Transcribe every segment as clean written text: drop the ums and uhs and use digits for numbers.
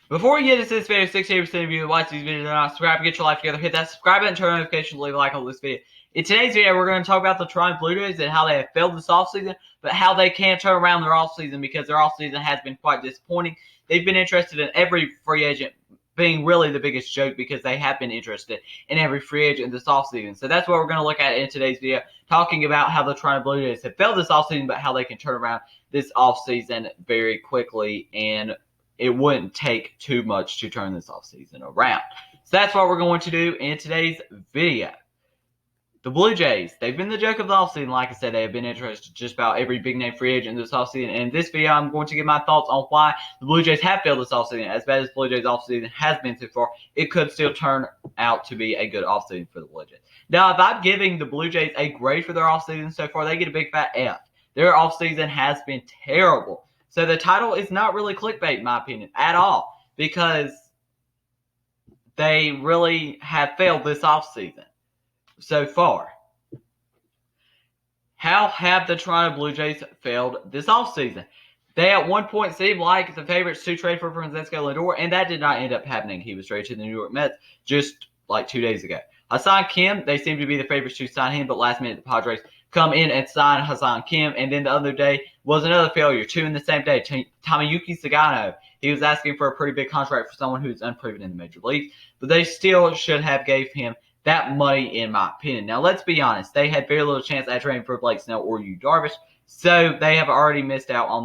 Before we get into this video, 68% of you who watch these videos are not subscribed. Get your life together. Hit that subscribe button, turn on notifications, leave a like on this video. In today's video, we're going to talk about the Toronto Blue Jays and how they have failed this offseason, but how they can turn around their offseason because their offseason has been quite disappointing. They've been interested in every free agent, being really the biggest joke because they have been interested in every free agent this offseason. So that's what we're going to look at in today's video, talking about how the Toronto Blue Jays have failed this offseason, but how they can turn around this offseason very quickly, and it wouldn't take too much to turn this offseason around. So that's what we're going to do in today's video. The Blue Jays, they've been the joke of the offseason. Like I said, they have been interested in just about every big-name free agent this offseason. And in this video, I'm going to give my thoughts on why the Blue Jays have failed this offseason. As bad as the Blue Jays offseason has been so far, it could still turn out to be a good offseason for the Blue Jays. Now, if I'm giving the Blue Jays a grade for their offseason so far, they get a big fat F. Their offseason has been terrible. So the title is not really clickbait, in my opinion, at all, because they really have failed this offseason so far. How have the Toronto Blue Jays failed this offseason? They at one point seemed like the favorites to trade for Francisco Lindor, and that did not end up happening. He was traded to the New York Mets just like 2 days ago. Hassan Kim, they seem to be the favorites to sign him, but last minute the Padres come in and sign Hassan Kim, and then the other day was another failure, 2 in the same day. Tomoyuki Sagano, he was asking for a pretty big contract for someone who's unproven in the major leagues, but they still should have gave him that money, in my opinion. Now, let's be honest. They had very little chance at trading for Blake Snell or Yu Darvish, so they have already missed out on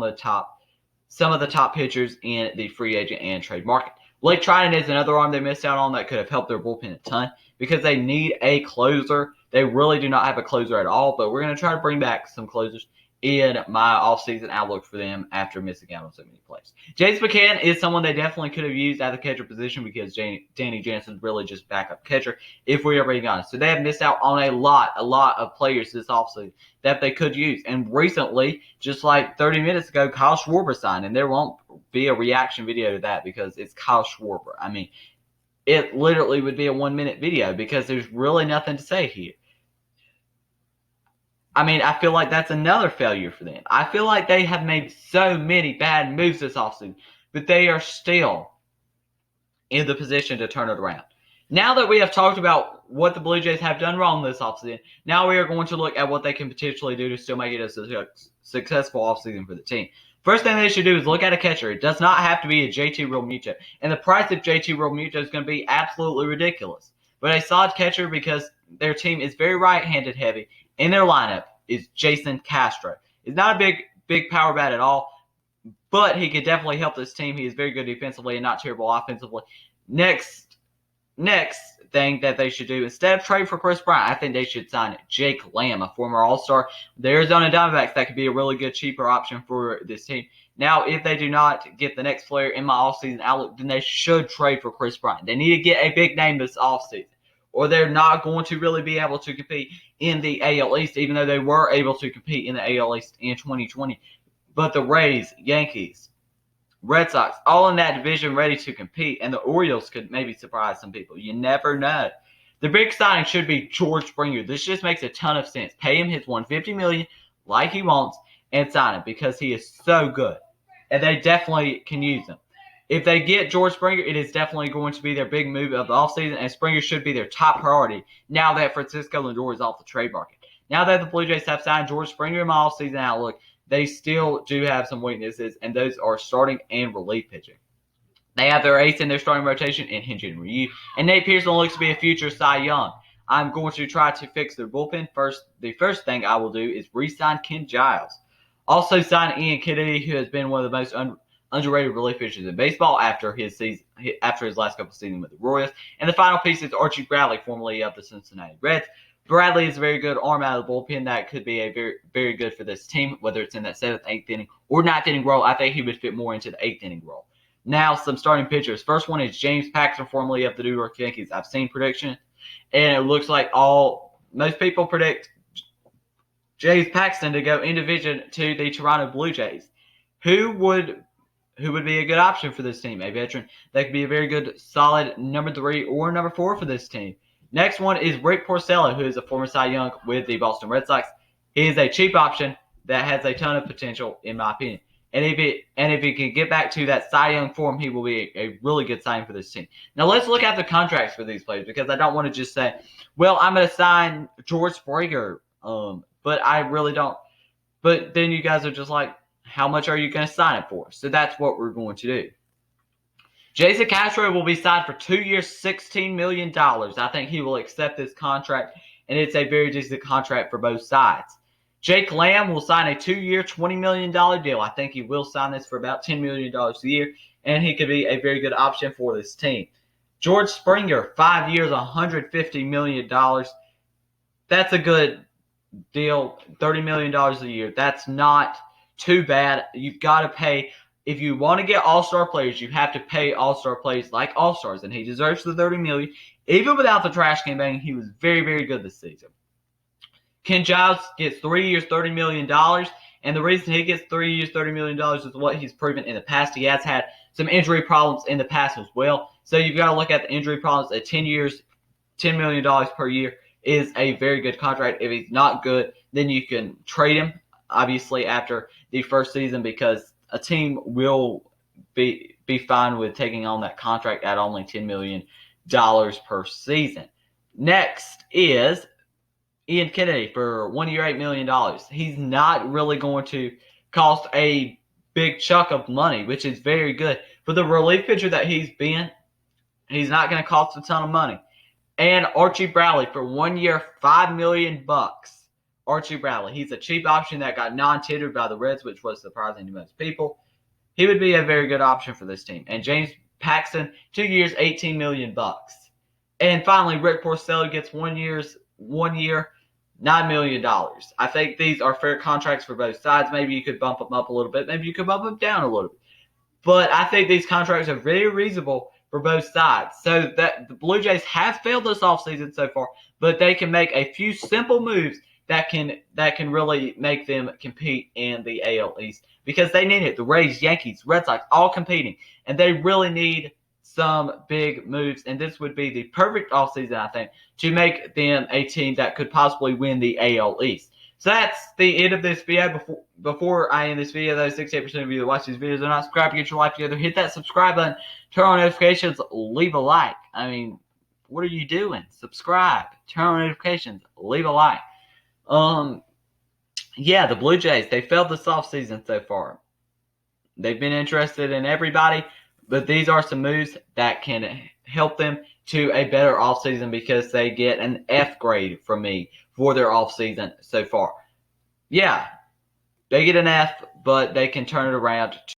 some of the top pitchers in the free agent and trade market. Blake Trinan is another arm they missed out on that could have helped their bullpen a ton because they need a closer. They really do not have a closer at all, but we're going to try to bring back some closers in my offseason outlook for them after missing out on so many plays. James McCann is someone they definitely could have used at the catcher position because Danny Jansen's really just backup catcher, if we are being honest. So they have missed out on a lot of players this offseason that they could use. And recently, just like 30 minutes ago, Kyle Schwarber signed, and there won't be a reaction video to that because it's Kyle Schwarber. I mean, it literally would be a 1-minute video because there's really nothing to say here. I mean, I feel like that's another failure for them. I feel like they have made so many bad moves this offseason, but they are still in the position to turn it around. Now that we have talked about what the Blue Jays have done wrong this offseason, now we are going to look at what they can potentially do to still make it a successful offseason for the team. First thing they should do is look at a catcher. It does not have to be a JT Realmuto, and the price of JT Realmuto is going to be absolutely ridiculous. But a solid catcher because their team is very right-handed heavy. In their lineup is Jason Castro. He's not a big power bat at all, but he could definitely help this team. He is very good defensively and not terrible offensively. Next thing that they should do, instead of trading for Chris Bryant, I think they should sign Jake Lamb, a former All-Star. The Arizona Diamondbacks, that could be a really good, cheaper option for this team. Now, if they do not get the next player in my offseason outlook, then they should trade for Chris Bryant. They need to get a big name this offseason, or they're not going to really be able to compete in the AL East, even though they were able to compete in the AL East in 2020. But the Rays, Yankees, Red Sox, all in that division ready to compete, and the Orioles could maybe surprise some people. You never know. The big signing should be George Springer. This just makes a ton of sense. Pay him his $150 million like he wants and sign him because he is so good, and they definitely can use him. If they get George Springer, it is definitely going to be their big move of the offseason, and Springer should be their top priority now that Francisco Lindor is off the trade market. Now that the Blue Jays have signed George Springer in my offseason outlook, they still do have some weaknesses, and those are starting and relief pitching. They have their ace in their starting rotation in Hyun-Jin Ryu, and Nate Pearson looks to be a future Cy Young. I'm going to try to fix their bullpen. The first thing I will do is re-sign Ken Giles. Also sign Ian Kennedy, who has been one of the most underrated relief pitchers in baseball after his last couple seasons with the Royals. And the final piece is Archie Bradley, formerly of the Cincinnati Reds. Bradley is a very good arm out of the bullpen that could be a very, very good for this team, whether it's in that 7th, 8th inning, or 9th inning role. I think he would fit more into the 8th inning role. Now, some starting pitchers. First one is James Paxton, formerly of the New York Yankees. I've seen predictions, and it looks like most people predict James Paxton to go in division to the Toronto Blue Jays. Who would be a good option for this team? A veteran that could be a very good, solid number 3 or number 4 for this team. Next one is Rick Porcello, who is a former Cy Young with the Boston Red Sox. He is a cheap option that has a ton of potential, in my opinion. And if he can get back to that Cy Young form, he will be a really good sign for this team. Now let's look at the contracts for these players, because I don't want to just say, well, I'm going to sign George Springer, but I really don't. But then you guys are just like, how much are you going to sign it for? So that's what we're going to do. Jason Castro will be signed for 2 years, $16 million. I think he will accept this contract, and it's a very decent contract for both sides. Jake Lamb will sign a 2-year, $20 million deal. I think he will sign this for about $10 million a year, and he could be a very good option for this team. George Springer, 5 years, $150 million. That's a good deal, $30 million a year. That's not too bad. You've got to pay. If you want to get all-star players, you have to pay all-star players like all-stars, and he deserves the $30 million. Even without the trash can bang, he was very, very good this season. Ken Giles gets 3 years, $30 million, and the reason he gets 3 years, $30 million is what he's proven in the past. He has had some injury problems in the past as well, so you've got to look at the injury problems. At 10 years, $10 million per year is a very good contract. If he's not good, then you can trade him, obviously, after the first season, because a team will be fine with taking on that contract at only $10 million per season. Next is Ian Kennedy for 1 year, $8 million. He's not really going to cost a big chunk of money, which is very good. For the relief pitcher that he's been, he's not going to cost a ton of money. And Archie Bradley for 1 year, $5 million. Archie Bradley. He's a cheap option that got non-tendered by the Reds, which was surprising to most people. He would be a very good option for this team. And James Paxton, 2 years, $18 million. And finally, Rick Porcello gets 1 year, $9 million. I think these are fair contracts for both sides. Maybe you could bump them up a little bit. Maybe you could bump them down a little bit. But I think these contracts are very reasonable for both sides. So that the Blue Jays have failed this offseason so far, but they can make a few simple moves that can really make them compete in the AL East, because they need it. The Rays, Yankees, Red Sox, all competing, and they really need some big moves, and this would be the perfect offseason, I think, to make them a team that could possibly win the AL East. So that's the end of this video. Before I end this video, though, 68% of you that watch these videos are not subscribed. Get your life together. Hit that subscribe button. Turn on notifications. Leave a like. I mean, what are you doing? Subscribe. Turn on notifications. Leave a like. Yeah, the Blue Jays, they failed this offseason so far. They've been interested in everybody, but these are some moves that can help them to a better offseason, because they get an F grade from me for their offseason so far. Yeah, they get an F, but they can turn it around